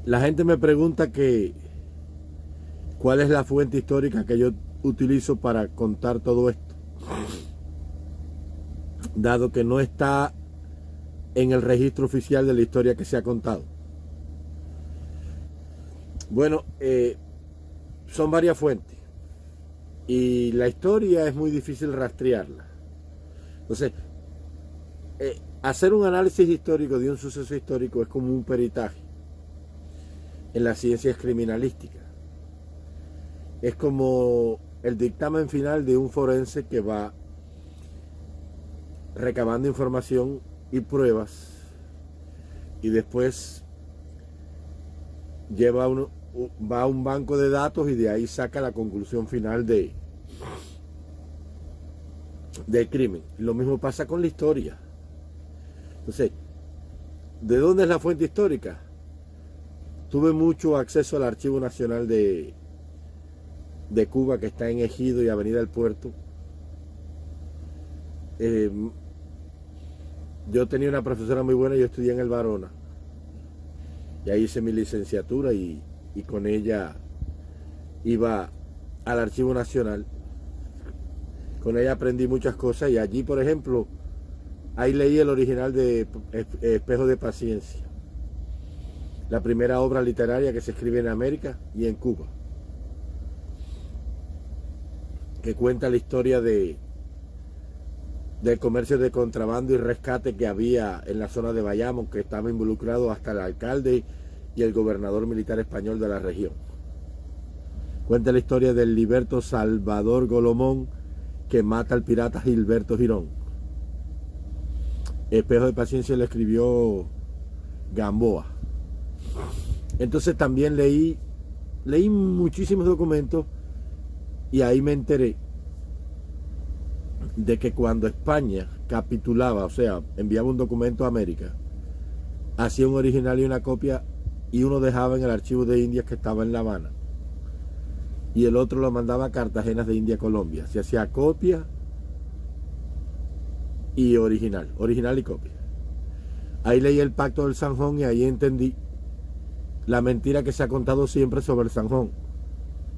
La gente me pregunta que cuál es la fuente histórica que yo utilizo para contar todo esto, dado que no está en el registro oficial de la historia que se ha contado. Bueno, son varias fuentes y la historia es muy difícil rastrearla. Entonces, hacer un análisis histórico de un suceso histórico es como un peritaje en las ciencias criminalísticas. Es como el dictamen final de un forense que va recabando información y pruebas y después va a un banco de datos y de ahí saca la conclusión final del crimen. Lo mismo pasa con la historia. Entonces, ¿de dónde es la fuente histórica? Tuve mucho acceso al Archivo Nacional de Cuba, que está en Ejido y Avenida del Puerto. Yo tenía una profesora muy buena, yo estudié en el Barona y ahí hice mi licenciatura y con ella iba al Archivo Nacional. Con ella aprendí muchas cosas y allí, por ejemplo, ahí leí el original de Espejo de Paciencia, la primera obra literaria que se escribe en América y en Cuba, que cuenta la historia del comercio de contrabando y rescate que había en la zona de Bayamo, que estaba involucrado hasta el alcalde y el gobernador militar español de la región. Cuenta la historia del liberto Salvador Golomón, que mata al pirata Gilberto Girón. Espejo de Paciencia lo escribió Gamboa. Entonces también leí muchísimos documentos y ahí me enteré de que cuando España capitulaba, o sea, enviaba un documento a América, hacía un original y una copia y uno dejaba en el archivo de Indias que estaba en La Habana y el otro lo mandaba a Cartagena de India, Colombia. Se hacía copia y original y copia. Ahí leí el Pacto del Zanjón y ahí entendí la mentira que se ha contado siempre sobre el Zanjón.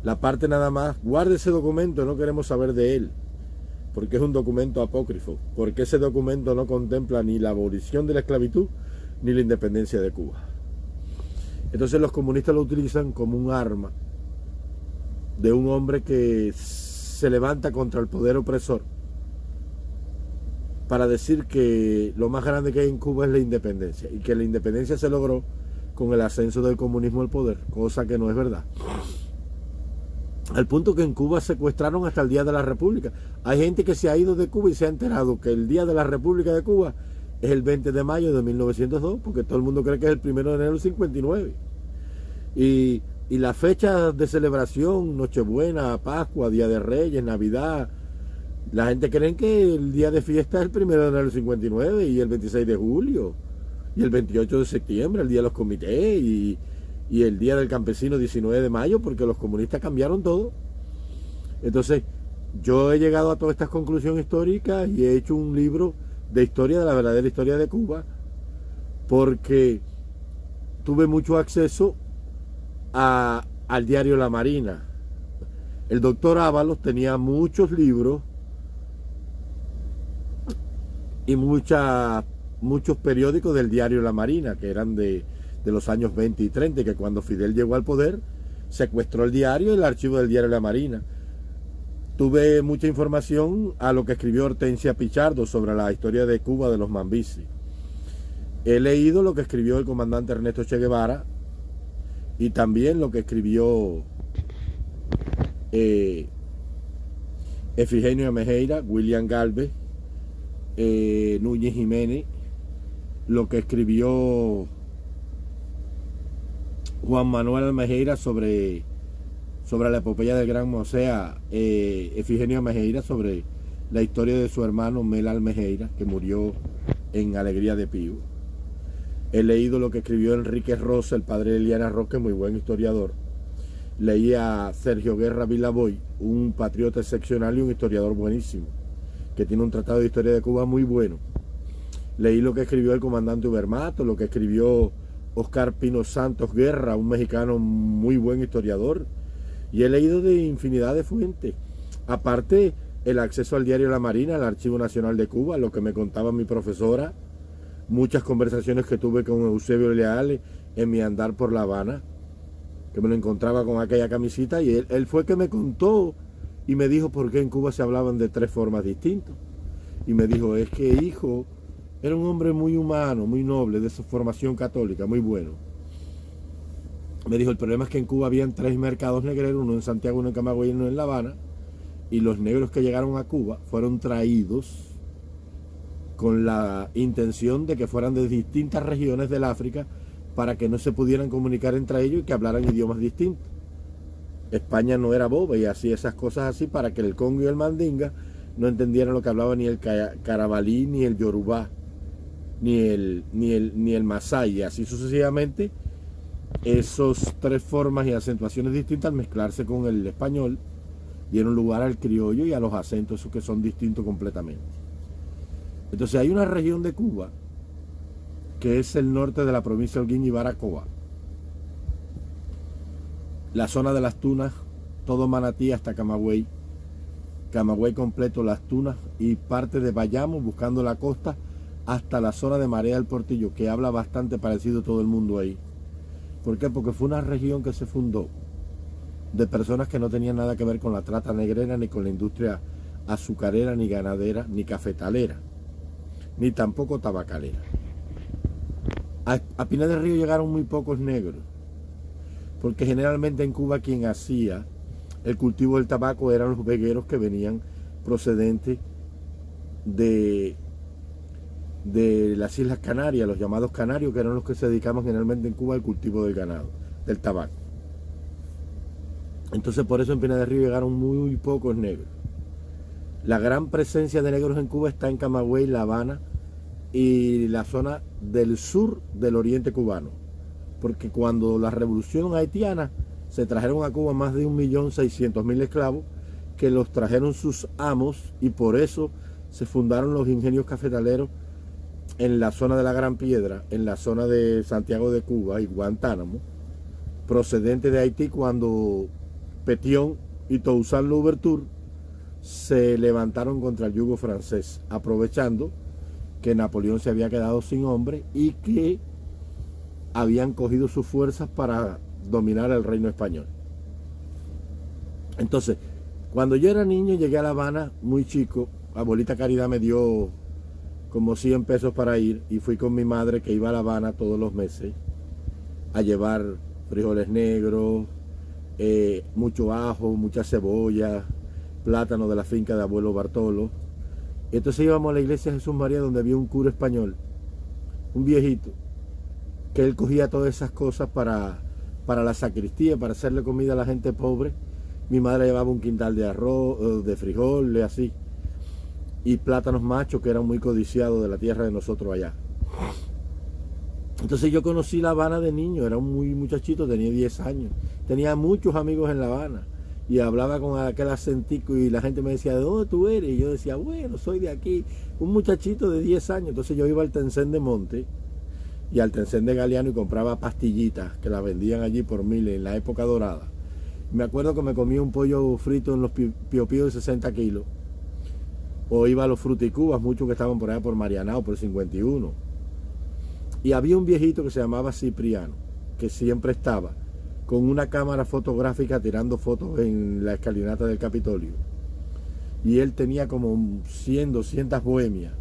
La parte nada más, guarde ese documento, no queremos saber de él, porque es un documento apócrifo, porque ese documento no contempla ni la abolición de la esclavitud ni la independencia de Cuba. Entonces los comunistas lo utilizan como un arma de un hombre que se levanta contra el poder opresor para decir que lo más grande que hay en Cuba es la independencia y que la independencia se logró con el ascenso del comunismo al poder, cosa que no es verdad. Al punto que en Cuba secuestraron hasta el Día de la República. Hay gente que se ha ido de Cuba y se ha enterado que el Día de la República de Cuba es el 20 de mayo de 1902, porque todo el mundo cree que es el 1 de enero del 59. Y las fechas de celebración, Nochebuena, Pascua, Día de Reyes, Navidad, la gente cree que el día de fiesta es el 1 de enero del 59 y el 26 de julio y el 28 de septiembre, el Día de los Comités y el Día del Campesino 19 de mayo, porque los comunistas cambiaron todo. Entonces, yo he llegado a todas estas conclusiones históricas y he hecho un libro de historia, de la verdadera historia de Cuba, porque tuve mucho acceso al diario La Marina. El doctor Ábalos tenía muchos libros y muchos periódicos del diario La Marina, que eran de los años 20 y 30, que cuando Fidel llegó al poder, secuestró el diario y el archivo del diario La Marina. Tuve mucha información a lo que escribió Hortensia Pichardo sobre la historia de Cuba de los Mambisi. He leído lo que escribió el comandante Ernesto Che Guevara y también lo que escribió Efigenia Mejeira, William Galvez, Núñez Jiménez, lo que escribió Juan Manuel Almejeira sobre la epopeya del Gran Mosea, Efigenia Mejeira sobre la historia de su hermano Mel Almejeira, que murió en Alegría de Pío. He leído lo que escribió Enrique Rosa, el padre de Eliana Roque, muy buen historiador. Leí a Sergio Guerra Vilaboy, un patriota excepcional y un historiador buenísimo, que tiene un tratado de historia de Cuba muy bueno. Leí lo que escribió el comandante Ubermato, lo que escribió Oscar Pino Santos Guerra, un mexicano muy buen historiador, y he leído de infinidad de fuentes. Aparte, el acceso al diario La Marina, al Archivo Nacional de Cuba, lo que me contaba mi profesora, muchas conversaciones que tuve con Eusebio Leal en mi andar por La Habana, que me lo encontraba con aquella camisita, y él fue que me contó y me dijo por qué en Cuba se hablaban de 3 formas distintas. Y me dijo, es que hijo era un hombre muy humano, muy noble, de su formación católica, muy bueno. Me dijo, el problema es que en Cuba habían 3 mercados negreros, uno en Santiago, uno en Camagüey y uno en La Habana, y los negros que llegaron a Cuba fueron traídos con la intención de que fueran de distintas regiones del África para que no se pudieran comunicar entre ellos y que hablaran idiomas distintos. España no era boba y hacía esas cosas así para que el Congo y el Mandinga no entendieran lo que hablaba ni el Carabalí, ni el Yorubá, ni el Masái, y así sucesivamente. Esos 3 formas y acentuaciones distintas al mezclarse con el español dieron lugar al criollo y a los acentos esos que son distintos completamente. Entonces hay una región de Cuba que es el norte de la provincia de Holguín y Baracoa, la zona de las Tunas, todo Manatí hasta Camagüey, Camagüey completo, las Tunas y parte de Bayamo buscando la costa hasta la zona de Marea del Portillo, que habla bastante parecido todo el mundo ahí. ¿Por qué? Porque fue una región que se fundó de personas que no tenían nada que ver con la trata negrera, ni con la industria azucarera, ni ganadera, ni cafetalera, ni tampoco tabacalera. A Pinar del Río llegaron muy pocos negros, porque generalmente en Cuba quien hacía el cultivo del tabaco eran los vegueros que venían procedentes de las Islas Canarias, los llamados canarios, que eran los que se dedicaban generalmente en Cuba al cultivo del ganado, del tabaco. Entonces por eso en Pinar del Río llegaron muy pocos negros. La gran presencia de negros en Cuba está en Camagüey, La Habana y la zona del sur del oriente cubano, porque cuando la revolución haitiana se trajeron a Cuba más de 1.600.000 esclavos que los trajeron sus amos, y por eso se fundaron los ingenios cafetaleros en la zona de la Gran Piedra, en la zona de Santiago de Cuba y Guantánamo, procedente de Haití, cuando Pétion y Toussaint Louverture se levantaron contra el yugo francés, aprovechando que Napoleón se había quedado sin hombre y que habían cogido sus fuerzas para dominar el reino español. Entonces, cuando yo era niño, llegué a La Habana muy chico. Abuelita Caridad me dio como 100 pesos para ir, y fui con mi madre, que iba a La Habana todos los meses a llevar frijoles negros, mucho ajo, mucha cebolla, plátano de la finca de abuelo Bartolo. Y entonces íbamos a la iglesia de Jesús María, donde había un cura español, un viejito, que él cogía todas esas cosas para la sacristía, para hacerle comida a la gente pobre. Mi madre llevaba un quintal de arroz, de frijoles, así, y plátanos machos, que eran muy codiciados de la tierra de nosotros allá. Entonces yo conocí La Habana de niño, era un muy muchachito, tenía 10 años, tenía muchos amigos en La Habana, y hablaba con aquel acentico, y la gente me decía, ¿de dónde tú eres? Y yo decía, bueno, soy de aquí, un muchachito de 10 años. Entonces yo iba al Tencén de Monte y al Tencén de Galeano y compraba pastillitas que las vendían allí por miles en la época dorada. Me acuerdo que me comía un pollo frito en los Pío Pío de 60 kilos, o iba a los Fruticubas, muchos que estaban por allá por Marianao, por 51. Y había un viejito que se llamaba Cipriano, que siempre estaba con una cámara fotográfica tirando fotos en la escalinata del Capitolio. Y él tenía como 100, 200 bohemias.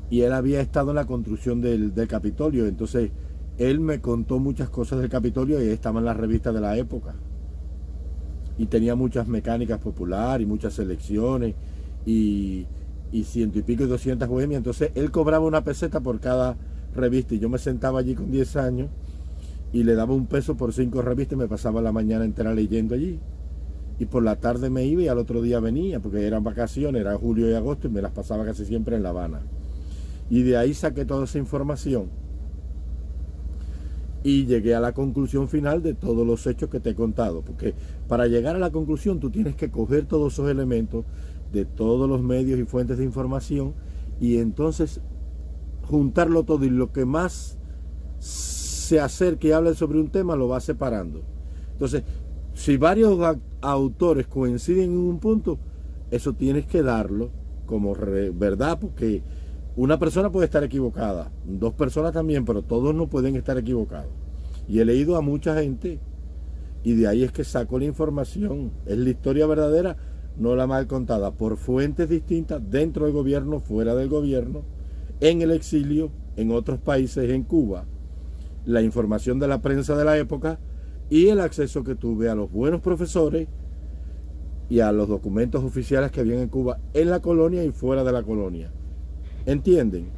Y él había estado en la construcción del Capitolio. Entonces él me contó muchas cosas del Capitolio, y ahí estaban las revistas de la época. Y tenía muchas mecánicas populares y muchas selecciones y 100 y pico y 200 bohemias. Entonces él cobraba una peseta por cada revista, y yo me sentaba allí con 10 años y le daba 1 peso por 5 revistas, y me pasaba la mañana entera leyendo allí, y por la tarde me iba y al otro día venía, porque eran vacaciones, era julio y agosto, y me las pasaba casi siempre en La Habana. Y de ahí saqué toda esa información y llegué a la conclusión final de todos los hechos que te he contado, porque para llegar a la conclusión tú tienes que coger todos esos elementos de todos los medios y fuentes de información, y entonces juntarlo todo, y lo que más se acerque y hable sobre un tema, lo va separando. Entonces, si varios autores coinciden en un punto, eso tienes que darlo como verdad, porque una persona puede estar equivocada, dos personas también, pero todos no pueden estar equivocados. Y he leído a mucha gente y de ahí es que saco la información. Es la historia verdadera, no la mal contada, por fuentes distintas, dentro del gobierno, fuera del gobierno, en el exilio, en otros países, en Cuba. La información de la prensa de la época y el acceso que tuve a los buenos profesores y a los documentos oficiales que habían en Cuba, en la colonia y fuera de la colonia. ¿Entienden?